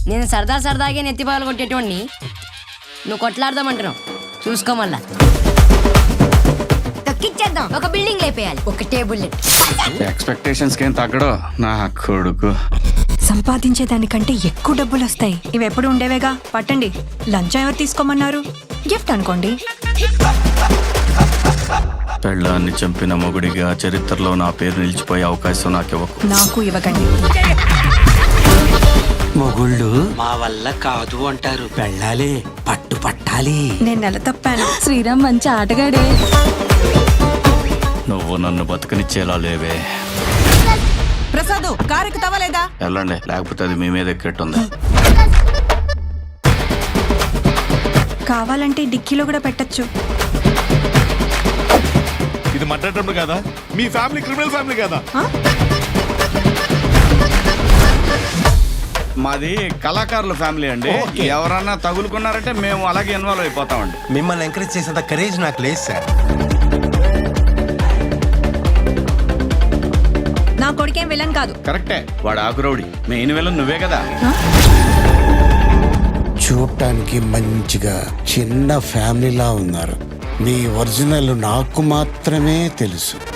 నేను సరదాగా నెత్తిపాలు కొట్టేటోడిని నువ్వు కొట్లాడదామంటున్నావు. చూసుకో మళ్ళా తొక్కిచ్చేద్దాం. ఒక బిల్డింగ్ లేపేయాలి, ఒకటే బుల్లెట్. ఎక్స్పెక్టేషన్స్ కేం తగ్గడో నా కొడుకు. సంపాదించేదానికంటే ఎక్కువ డబ్బులు వస్తాయి. ఇవి ఎప్పుడు ఉండేవేగా. పట్టండి. లంచ్ ఎవరు తీసుకోమన్నారు? గిఫ్ట్ అనుకోండి. పెళ్ళాన్ని చంపిన మొగుడిగా చరిత్రలో నా పేరు నిలిచిపోయే అవకాశం నాకివ్వకు. నాకు ఇవ్వకండి. మొగుళ్ళు మా వల్ల కాదు అంటారు. పెళ్ళాలి, పట్టు పట్టాలి. నేను నెల తప్పాను. శ్రీరామ్ మంచి ఆటగాడే. నువ్వు నన్ను బతకనిచ్చేలా లేవే. ప్రసాద్ కారు ఎక్కుతావా లేదా? వెళ్ళండి, లేకపోతే అది మీ మీద ఎక్కెట్టుంది. కావాలంటే డిక్కీలో కూడా పెట్టచ్చు. ఇది మర్డర్ కదా? మీ ఫ్యామిలీ క్రిమినల్ ఫ్యామిలీ కదా? మాది కళాకారుల ఫ్యామిలీ అండి. ఎవరన్నా తగులుకున్నారంటే మేము అలాగే ఇన్వాల్వ్ అయిపోతామండి. మిమ్మల్ని ఎంకరేజ్ చేసేంత కరేజ్ నాకు లేదు సార్. నా కొడుకేం విలన్ కాదు. కరెక్టే, వాడు ఆకురౌడి. మెయిన్ విలన్ నువ్వే కదా. చూడటానికి మంచిగా చిన్న ఫ్యామిలీలా ఉన్నారు. మీ ఒరిజినల్ నాకు మాత్రమే తెలుసు.